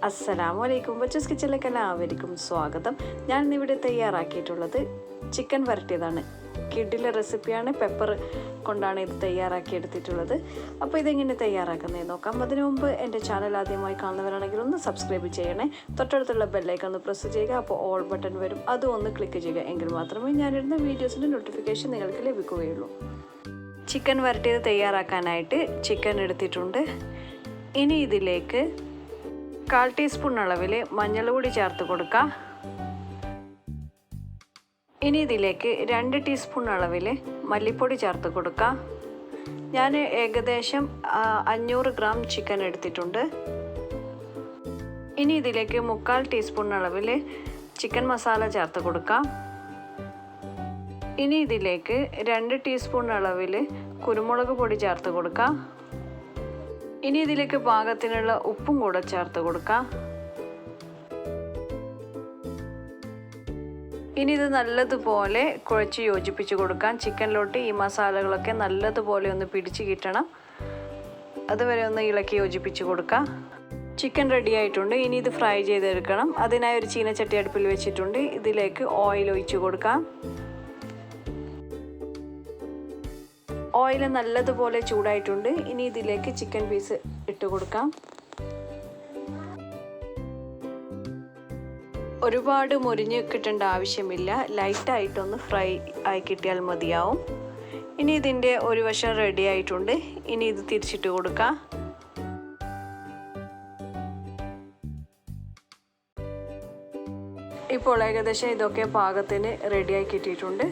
അസ്സലാമലൈക്കും. ബച്ചൂസ് കിച്ചണിലേക്ക് എല്ലാവർക്കും സ്വാഗതം. ഞാൻ ഇന്നിവിടെ തയ്യാറാക്കിയിട്ടുള്ളത് ചിക്കൻ വരട്ടിയതാണ്. കിഡിലെ റെസിപ്പിയാണ്. പെപ്പർ കൊണ്ടാണ് ഇത് തയ്യാറാക്കിയെടുത്തിട്ടുള്ളത്. അപ്പോൾ ഇതെങ്ങനെ തയ്യാറാക്കുന്നത് നോക്കാം. അതിനു മുമ്പ് എൻ്റെ ചാനൽ ആദ്യമായി കാണുന്നവരാണെങ്കിൽ ഒന്ന് സബ്സ്ക്രൈബ് ചെയ്യണേ. തൊട്ടടുത്തുള്ള ബെല്ലൈക്കൺ ഒന്ന് പ്രസ് ചെയ്യുക. അപ്പോൾ ഓൾ ബട്ടൺ വരും, അതും ഒന്ന് ക്ലിക്ക് ചെയ്യുക. എങ്കിൽ മാത്രമേ ഞാനിടുന്ന വീഡിയോസിൻ്റെ നോട്ടിഫിക്കേഷൻ നിങ്ങൾക്ക് ലഭിക്കുകയുള്ളൂ. ചിക്കൻ വരട്ടിയത് തയ്യാറാക്കാനായിട്ട് ചിക്കൻ എടുത്തിട്ടുണ്ട്. ഇനി ഇതിലേക്ക് 1/4 ടീസ്പൂൺ അളവിൽ മഞ്ഞൾ പൊടി ചേർത്ത് കൊടുക്കുക. ഇനി ഇതിലേക്ക് 2 ടീസ്പൂൺ അളവിൽ മല്ലിപ്പൊടി ചേർത്ത് കൊടുക്കുക. ഞാൻ ഏകദേശം 500 ഗ്രാം ചിക്കൻ എടുത്തിട്ടുണ്ട്. ഇനി ഇതിലേക്ക് 1/4 ടീസ്പൂൺ അളവിൽ ചിക്കൻ മസാല ചേർത്ത് കൊടുക്കുക. ഇനി ഇതിലേക്ക് 2 ടീസ്പൂൺ അളവിൽ കുരുമുളക് പൊടി ചേർത്ത് കൊടുക്കുക. ഇനി ഇതിലേക്ക് പാകത്തിനുള്ള ഉപ്പും കൂടെ ചേർത്ത് കൊടുക്കാം. ഇനി ഇത് നല്ലതുപോലെ കുഴച്ച് യോജിപ്പിച്ച് കൊടുക്കാം. ചിക്കനിലോട്ട് ഈ മസാലകളൊക്കെ നല്ലതുപോലെ ഒന്ന് പിടിച്ച് കിട്ടണം. അതുവരെ ഒന്ന് ഇളക്കി യോജിപ്പിച്ച് കൊടുക്കാം. ചിക്കൻ റെഡി ആയിട്ടുണ്ട്. ഇനി ഇത് ഫ്രൈ ചെയ്തെടുക്കണം. അതിനായി ഒരു ചീനച്ചട്ടി അടുപ്പിൽ വെച്ചിട്ടുണ്ട്. ഇതിലേക്ക് ഓയിൽ ഒഴിച്ച് കൊടുക്കാം. ഓയിൽ നല്ലതുപോലെ ചൂടായിട്ടുണ്ട്. ഇനി ഇതിലേക്ക് ചിക്കൻ പീസ് ഇട്ട് കൊടുക്കാം. ഒരുപാട് മുരിഞ്ഞ് കിട്ടേണ്ട ആവശ്യമില്ല. ലൈറ്റായിട്ടൊന്ന് ഫ്രൈ ആയി കിട്ടിയാൽ മതിയാവും. ഇനി ഇതിൻ്റെ ഒരു വശം റെഡി ആയിട്ടുണ്ട്. ഇനി ഇത് തിരിച്ചിട്ട് കൊടുക്കാം. ഇപ്പോൾ ഏകദേശം ഇതൊക്കെ പാകത്തിന് റെഡിയായി കിട്ടിയിട്ടുണ്ട്.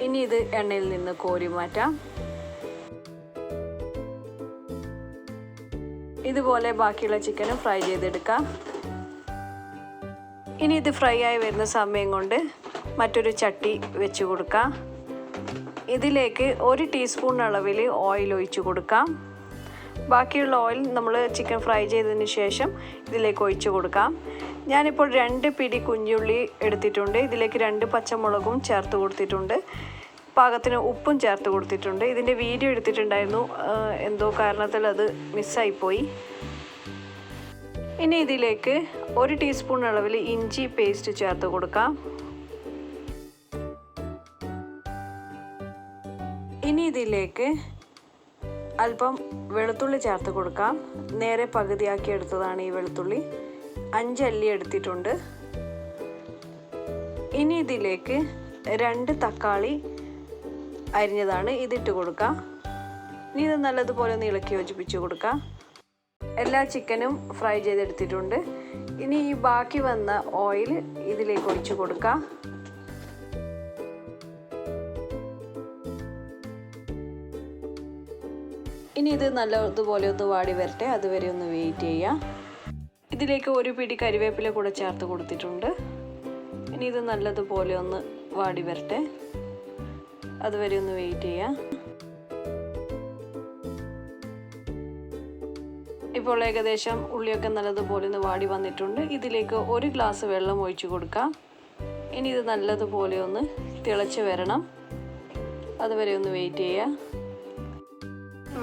ഇനി ഇത് എണ്ണയിൽ നിന്ന് കോരി മാറ്റാം. ഇതുപോലെ ബാക്കിയുള്ള ചിക്കനും ഫ്രൈ ചെയ്തെടുക്കാം. ഇനി ഇത് ഫ്രൈ ആയി വരുന്ന സമയം കൊണ്ട് മറ്റൊരു ചട്ടി വെച്ച് കൊടുക്കാം. ഇതിലേക്ക് 1 ടീസ്പൂൺ അളവിൽ ഓയിൽ ഒഴിച്ച് കൊടുക്കാം. ബാക്കിയുള്ള ഓയിൽ നമ്മൾ ചിക്കൻ ഫ്രൈ ചെയ്തതിന് ശേഷം ഇതിലേക്ക് ഒഴിച്ച് കൊടുക്കാം. ഞാനിപ്പോൾ 2 പിടി കുഞ്ഞുള്ളി എടുത്തിട്ടുണ്ട്. ഇതിലേക്ക് 2 പച്ചമുളകും ചേർത്ത് കൊടുത്തിട്ടുണ്ട്. പാകത്തിന് ഉപ്പും ചേർത്ത് കൊടുത്തിട്ടുണ്ട്. ഇതിൻ്റെ വീഡിയോ എടുത്തിട്ടുണ്ടായിരുന്നു, എന്തോ കാരണത്തിൽ അത് മിസ്സായിപ്പോയി. ഇനി ഇതിലേക്ക് 1 ടീസ്പൂൺ അളവിൽ ഇഞ്ചി പേസ്റ്റ് ചേർത്ത് കൊടുക്കാം. ഇനി ഇതിലേക്ക് അല്പം വെളുത്തുള്ളി ചേർത്ത് കൊടുക്കാം. നേരെ പകുതിയാക്കി എടുത്തതാണ് ഈ വെളുത്തുള്ളി. 5 അല്ലി എടുത്തിട്ടുണ്ട്. ഇനി ഇതിലേക്ക് 2 തക്കാളി അരിഞ്ഞതാണ് ഇതിട്ട് കൊടുക്കാം. ഇനി ഇത് നല്ലതുപോലെ ഒന്ന് ഇളക്കി യോജിപ്പിച്ച് കൊടുക്കാം. എല്ലാ ചിക്കനും ഫ്രൈ ചെയ്തെടുത്തിട്ടുണ്ട്. ഇനി ഈ ബാക്കി വന്ന ഓയിൽ ഇതിലേക്ക് ഒഴിച്ച് കൊടുക്കാം. ഇനി ഇത് നല്ലതുപോലെ ഒന്ന് വാടി വരട്ടെ. അതുവരെ ഒന്ന് വെയിറ്റ് ചെയ്യാം. ഇതിലേക്ക് 1 പിടി കരിവേപ്പില കൂടെ ചേർത്ത് കൊടുത്തിട്ടുണ്ട്. ഇനി ഇത് നല്ലതുപോലെ ഒന്ന് വാടി വരട്ടെ. അതുവരെ ഒന്ന് വെയിറ്റ് ചെയ്യാം. ഇപ്പോൾ ഏകദേശം ഉള്ളിയൊക്കെ നല്ലതുപോലെ ഒന്ന് വാടി വന്നിട്ടുണ്ട്. ഇതിലേക്ക് 1 ഗ്ലാസ് വെള്ളം ഒഴിച്ച് കൊടുക്കാം. ഇനി ഇത് നല്ലതുപോലെ ഒന്ന് തിളച്ച് വരണം. അതുവരെ ഒന്ന് വെയിറ്റ് ചെയ്യാം.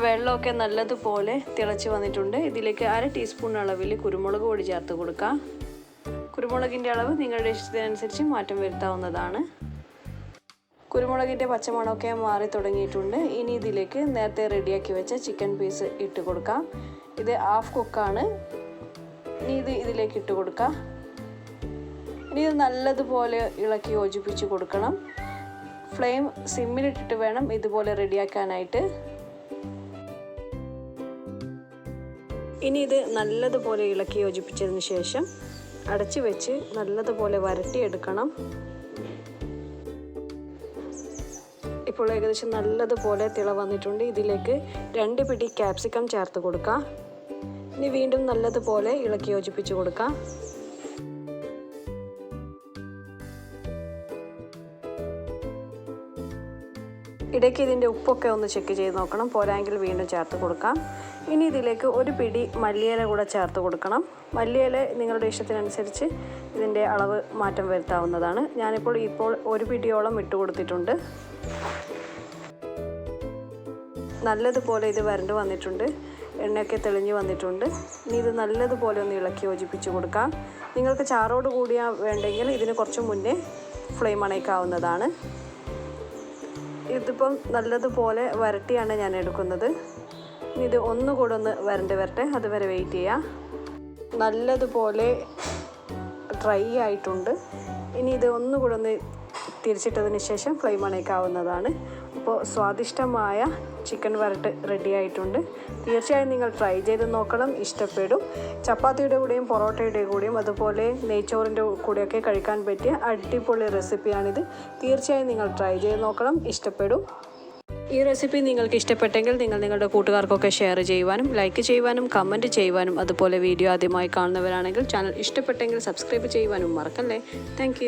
വെള്ളമൊക്കെ നല്ലതുപോലെ തിളച്ച് വന്നിട്ടുണ്ട്. ഇതിലേക്ക് 1/2 ടീസ്പൂൺ അളവിൽ കുരുമുളക് പൊടി ചേർത്ത് കൊടുക്കാം. കുരുമുളകിൻ്റെ അളവ് നിങ്ങളുടെ ഇഷ്ടത്തിനനുസരിച്ച് മാറ്റം വരുത്താവുന്നതാണ്. കുരുമുളകിൻ്റെ പച്ചമണമൊക്കെ മാറി തുടങ്ങിയിട്ടുണ്ട്. ഇനി ഇതിലേക്ക് നേരത്തെ റെഡിയാക്കി വെച്ച ചിക്കൻ പീസ് ഇട്ട് കൊടുക്കാം. ഇത് ഹാഫ് കുക്കാണ്. ഇനി ഇത് ഇതിലേക്ക് ഇട്ട് കൊടുക്കാം. ഇനി ഇത് നല്ലതുപോലെ ഇളക്കി യോജിപ്പിച്ച് കൊടുക്കണം. ഫ്ലെയിം സിമ്മിലിട്ടിട്ട് വേണം ഇതുപോലെ റെഡിയാക്കാനായിട്ട്. ഇനി ഇത് നല്ലതുപോലെ ഇളക്കി യോജിപ്പിച്ചതിന് ശേഷം അടച്ചു വെച്ച് നല്ലതുപോലെ വരട്ടിയെടുക്കണം. ഇപ്പോൾ ഏകദേശം നല്ലതുപോലെ തിള വന്നിട്ടുണ്ട്. ഇതിലേക്ക് 2 പിടി ക്യാപ്സിക്കം ചേർത്ത് കൊടുക്കാം. ഇനി വീണ്ടും നല്ലതുപോലെ ഇളക്കി യോജിപ്പിച്ച് കൊടുക്കാം. ഇടയ്ക്ക് ഇതിൻ്റെ ഉപ്പൊക്കെ ഒന്ന് ചെക്ക് ചെയ്ത് നോക്കണം. പോരായെങ്കിൽ വീണ്ടും ചേർത്ത് കൊടുക്കാം. ഇനി ഇതിലേക്ക് 1 പിടി മല്ലിയില കൂടെ ചേർത്ത് കൊടുക്കണം. മല്ലിയില നിങ്ങളുടെ ഇഷ്ടത്തിനനുസരിച്ച് ഇതിൻ്റെ അളവ് മാറ്റം വരുത്താവുന്നതാണ്. ഞാനിപ്പോൾ 1 പിടിയോളം ഇട്ട് കൊടുത്തിട്ടുണ്ട്. നല്ലതുപോലെ ഇത് വരണ്ട് വന്നിട്ടുണ്ട്. എണ്ണയൊക്കെ തെളിഞ്ഞ് വന്നിട്ടുണ്ട്. ഇനി ഇത് നല്ലതുപോലെ ഒന്ന് ഇളക്കി യോജിപ്പിച്ച് കൊടുക്കാം. നിങ്ങൾക്ക് ചാറോട് കൂടിയാ വേണ്ടെങ്കിൽ ഇതിന് കുറച്ച് മുന്നേ ഫ്ലെയിം അണയ്ക്കാവുന്നതാണ്. ഇതിപ്പം നല്ലതുപോലെ വരട്ടിയാണ് ഞാൻ എടുക്കുന്നത്. ഇനി ഇത് ഒന്നുകൂടെ ഒന്ന് വരട്ടെ, അതുവരെ വെയിറ്റ് ചെയ്യാം. നല്ലതുപോലെ ഡ്രൈ ആയിട്ടുണ്ട്. ഇനി ഇത് ഒന്നുകൂടെ ഒന്ന് തിരിച്ചിട്ടതിന് ശേഷം ഫ്ലെയിം അണയ്ക്കാവുന്നതാണ്. അപ്പോൾ സ്വാദിഷ്ടമായ ചിക്കൻ വരട്ട് റെഡി ആയിട്ടുണ്ട്. തീർച്ചയായും നിങ്ങൾ ട്രൈ ചെയ്ത് നോക്കണം, ഇഷ്ടപ്പെടും. ചപ്പാത്തിയുടെ കൂടെയും പൊറോട്ടയുടെ കൂടെയും അതുപോലെ നെയ്ച്ചോറിൻ്റെ കൂടെയൊക്കെ കഴിക്കാൻ പറ്റിയ അടിപൊളി റെസിപ്പിയാണിത്. തീർച്ചയായും നിങ്ങൾ ട്രൈ ചെയ്ത് നോക്കണം, ഇഷ്ടപ്പെടും. ഈ റെസിപ്പി നിങ്ങൾക്ക് ഇഷ്ടപ്പെട്ടെങ്കിൽ നിങ്ങൾ നിങ്ങളുടെ കൂട്ടുകാർക്കൊക്കെ ഷെയർ ചെയ്യുവാനും ലൈക്ക് ചെയ്യുവാനും കമൻറ്റ് ചെയ്യുവാനും അതുപോലെ വീഡിയോ ആദ്യമായി കാണുന്നവരാണെങ്കിൽ ചാനൽ ഇഷ്ടപ്പെട്ടെങ്കിൽ സബ്സ്ക്രൈബ് ചെയ്യുവാനും മറക്കല്ലേ. താങ്ക്